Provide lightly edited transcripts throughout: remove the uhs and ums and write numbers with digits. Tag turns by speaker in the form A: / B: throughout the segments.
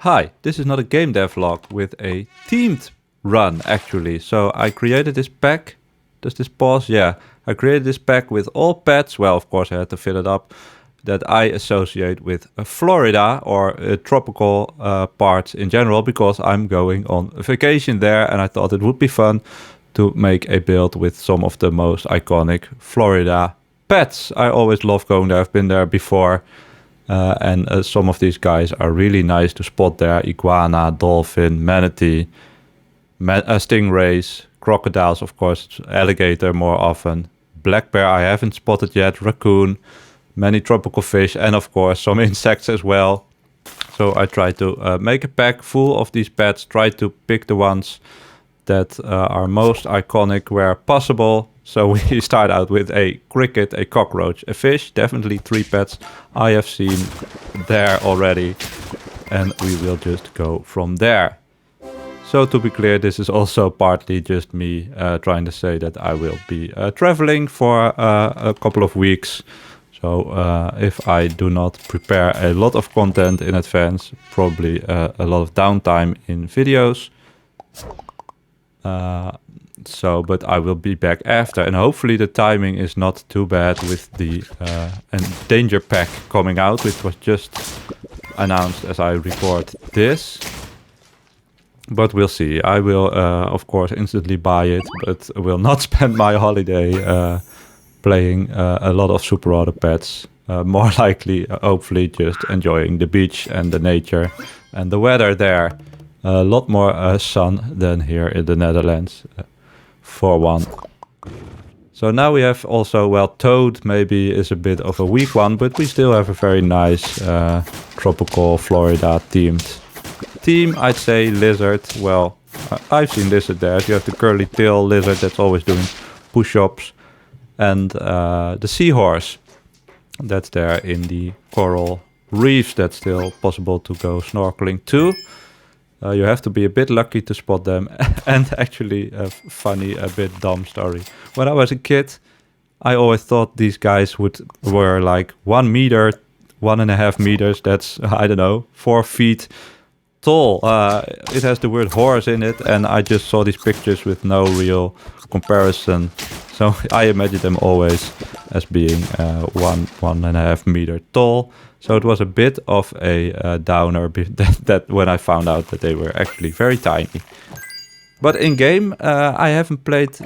A: Hi, this is not a game dev vlog with a themed run actually. So I created this pack. Does this pause? Yeah. I created this pack with all pets. Well, of course I had to fill it up. That I associate with Florida or tropical parts in general because I'm going on vacation there and I thought it would be fun to make a build with some of the most iconic Florida pets. I always love going there. I've been there before. And some of these guys are really nice to spot there. Iguana, dolphin, manatee, stingrays, crocodiles, of course, alligator more often. Black bear I haven't spotted yet, raccoon, many tropical fish, and of course some insects as well. So I try to make a pack full of these pets, try to pick the ones that are most iconic where possible. So we start out with a cricket, a cockroach, a fish, definitely 3 pets I have seen there already. And we will just go from there. So to be clear, this is also partly just me trying to say that I will be traveling for a couple of weeks. So if I do not prepare a lot of content in advance, probably a lot of downtime in videos. But I will be back after, and hopefully the timing is not too bad with the Danger Pack coming out, which was just announced as I record this. But we'll see. I will, of course, instantly buy it, but will not spend my holiday playing a lot of Super Auto pets. More likely, hopefully, just enjoying the beach and the nature and the weather there. A lot more sun than here in the Netherlands, for one. So now we have also, well, toad maybe is a bit of a weak one, but we still have a very nice tropical Florida themed theme. I'd say lizard. Well, I've seen lizard there. You have the curly tail lizard that's always doing push-ups. And the seahorse that's there in the coral reefs that's still possible to go snorkeling to. You have to be a bit lucky to spot them. And actually, a funny, a bit dumb story. When I was a kid, I always thought these guys were like 1 meter, 1.5 meters. That's, I don't know, 4 feet tall. It has the word horse in it. And I just saw these pictures with no real comparison. So I imagined them always as being 1.5 meter tall. So it was a bit of a downer that when I found out that they were actually very tiny. But in game, I haven't played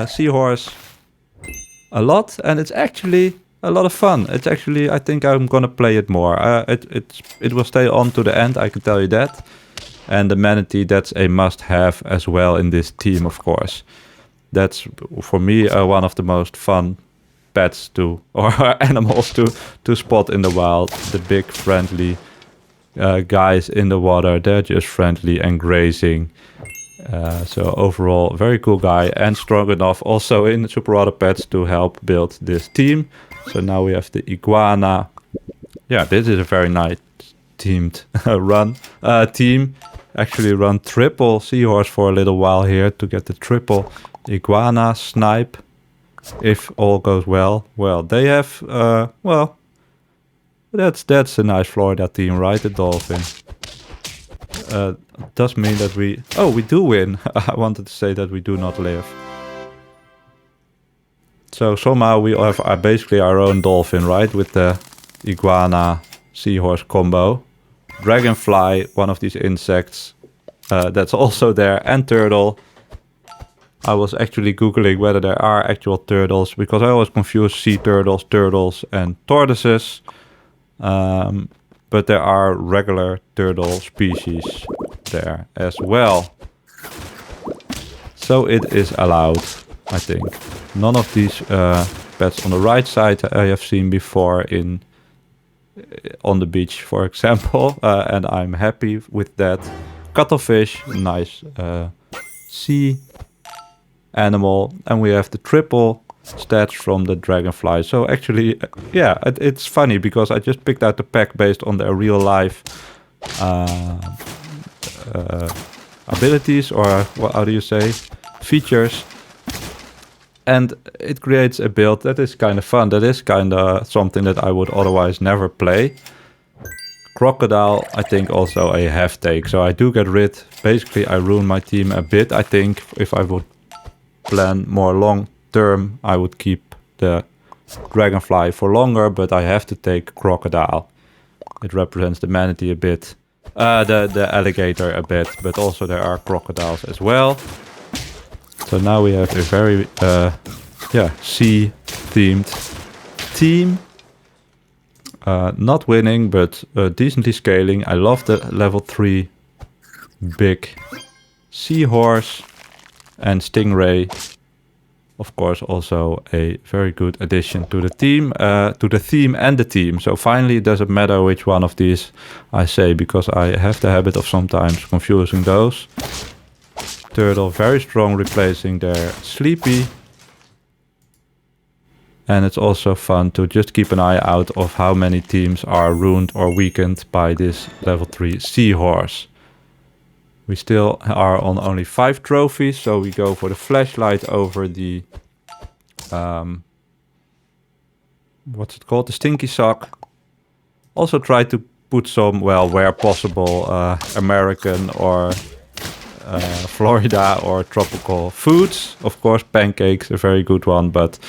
A: Seahorse a lot, and it's actually a lot of fun. It's actually, I think I'm gonna play it more. It will stay on to the end, I can tell you that. And the manatee, that's a must-have as well in this team, of course. That's for me one of the most fun pets or animals to spot in the wild. The big friendly guys in the water, they're just friendly and grazing. So overall, very cool guy and strong enough also in Super Auto Pets to help build this team. So now we have the iguana. Yeah, this is a very nice teamed team. Actually run triple seahorse for a little while here to get the triple iguana snipe. If all goes well. Well, they have, that's a nice Florida team, right? The dolphin. Does mean that we do win. I wanted to say that we do not live. So somehow we have basically our own dolphin, right? With the iguana seahorse combo. Dragonfly, one of these insects, that's also there, and turtle. I was actually Googling whether there are actual turtles, because I always confuse sea turtles, and tortoises. But there are regular turtle species there as well. So it is allowed, I think. None of these pets on the right side I have seen before on the beach, for example. And I'm happy with that. Cuttlefish, nice sea animal, and we have the triple stats from the dragonfly. So actually, yeah, it's funny because I just picked out the pack based on their real life abilities, or how do you say, features, and it creates a build that is kind of fun. That is kind of something that I would otherwise never play. Crocodile, I think also a half take. So I do get rid. Basically, I ruin my team a bit. I think if I would plan more long term, I would keep the Dragonfly for longer, but I have to take Crocodile. It represents the manatee a bit. The alligator a bit, but also there are crocodiles as well. So now we have a very sea-themed team. Not winning, but decently scaling. I love the level 3 big Seahorse and Stingray. Of course, also a very good addition to the team, to the theme and the team. So finally, it doesn't matter which one of these I say, because I have the habit of sometimes confusing those. Turtle, very strong, replacing their Sleepy. And it's also fun to just keep an eye out of how many teams are ruined or weakened by this level 3 Seahorse. We still are on only 5 trophies, so we go for the flashlight over the... what's it called? The Stinky Sock. Also try to put some, well, where possible, American or Florida or tropical foods. Of course, pancakes, a very good one, but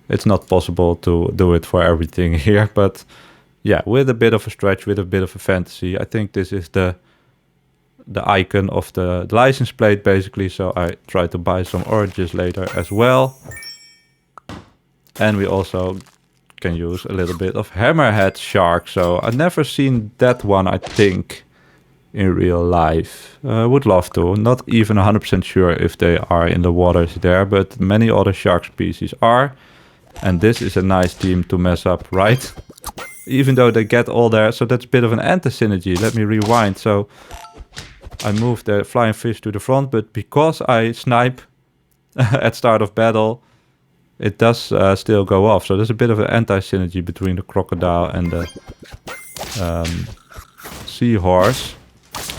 A: it's not possible to do it for everything here. But yeah, with a bit of a stretch, with a bit of a fantasy, I think this is the icon of the license plate, basically. So I try to buy some oranges later as well. And we also can use a little bit of hammerhead shark. So I've never seen that one, I think, in real life. Would love to. Not even 100% sure if they are in the waters there, but many other shark species are. And this is a nice team to mess up, right? Even though they get all there. So that's a bit of an anti-synergy. Let me rewind. So I moved the flying fish to the front, but because I snipe at start of battle, it does still go off. So there's a bit of an anti-synergy between the crocodile and the Seahorse.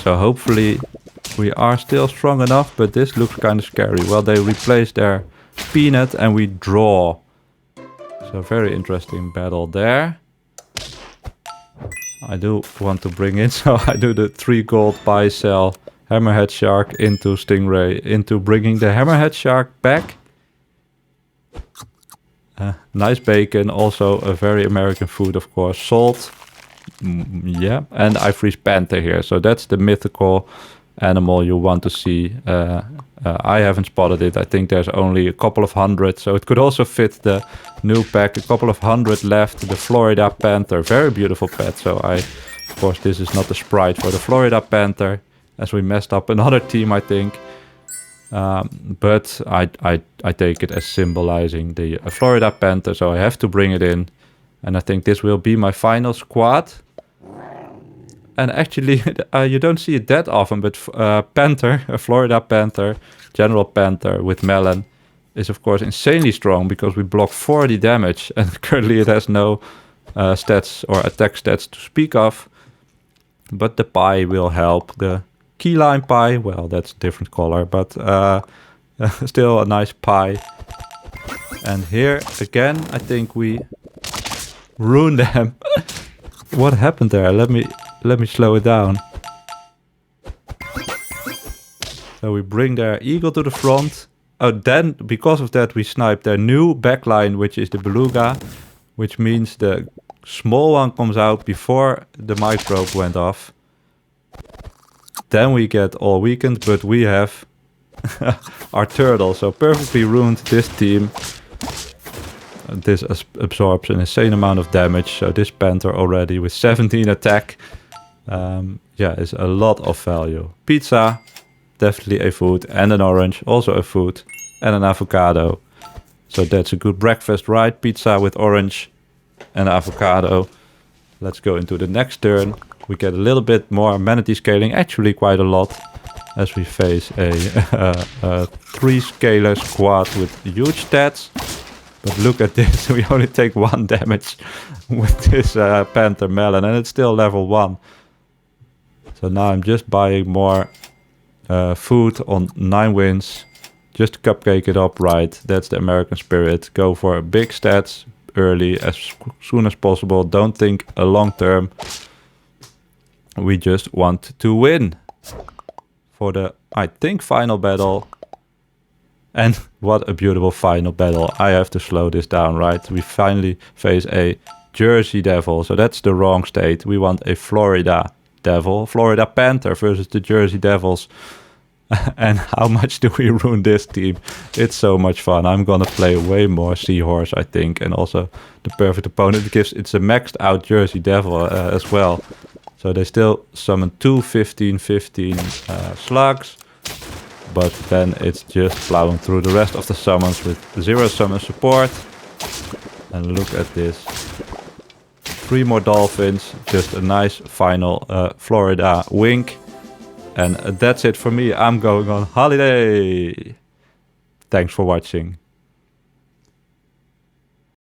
A: So hopefully we are still strong enough, but this looks kind of scary. Well, they replace their peanut and we draw. So very interesting battle there. I do want to bring in, so I do the 3 gold buy sell hammerhead shark into Stingray, into bringing the hammerhead shark back. Nice bacon, also a very American food, of course. Salt, yeah, and I freeze panther here. So that's the mythical animal you want to see. I haven't spotted it. I think there's only a couple of hundred, so it could also fit the new pack. A couple of hundred left. The Florida panther, very beautiful pet. So of course, this is not a sprite for the Florida panther, as we messed up another team, I think. But I take it as symbolizing the Florida panther, so I have to bring it in. And I think this will be my final squad. And actually, you don't see it that often, but Panther, a Florida Panther, General Panther with Melon, is of course insanely strong because we block 40 damage. And currently it has no stats or attack stats to speak of. But the pie will help. The key lime pie, well, that's a different color, but still a nice pie. And here, again, I think we ruined them. What happened there? Let me slow it down. So we bring their eagle to the front. Oh, then because of that we snipe their new backline, which is the beluga, which means the small one comes out before the microbe went off. Then we get all weakened, but we have our turtle. So perfectly ruined this team. This absorbs an insane amount of damage. So this panther already with 17 attack. Yeah, is a lot of value. Pizza, definitely a food. And an orange, also a food. And an avocado. So that's a good breakfast, right? Pizza with orange and avocado. Let's go into the next turn. We get a little bit more manatee scaling. Actually quite a lot. As we face a 3-scaler squad with huge stats. But look at this. We only take 1 damage with this Panther Melon. And it's still level 1. So now I'm just buying more food on 9 wins. Just cupcake it up right. That's the American spirit. Go for big stats early, as soon as possible. Don't think a long term. We just want to win for the, I think, final battle. And what a beautiful final battle. I have to slow this down, right? We finally face a Jersey Devil. So that's the wrong state. We want a Florida Devil. Florida Panther versus the Jersey Devils. And how much do we ruin this team? It's so much fun. I'm gonna play way more Seahorse, I think. And also the perfect opponent. It's a maxed out Jersey Devil as well. So they still summon two 15-15 slugs. But then it's just plowing through the rest of the summons with 0 summon support. And look at this. 3 more dolphins. Just a nice final Florida wink. And that's it for me. I'm going on holiday. Thanks for watching.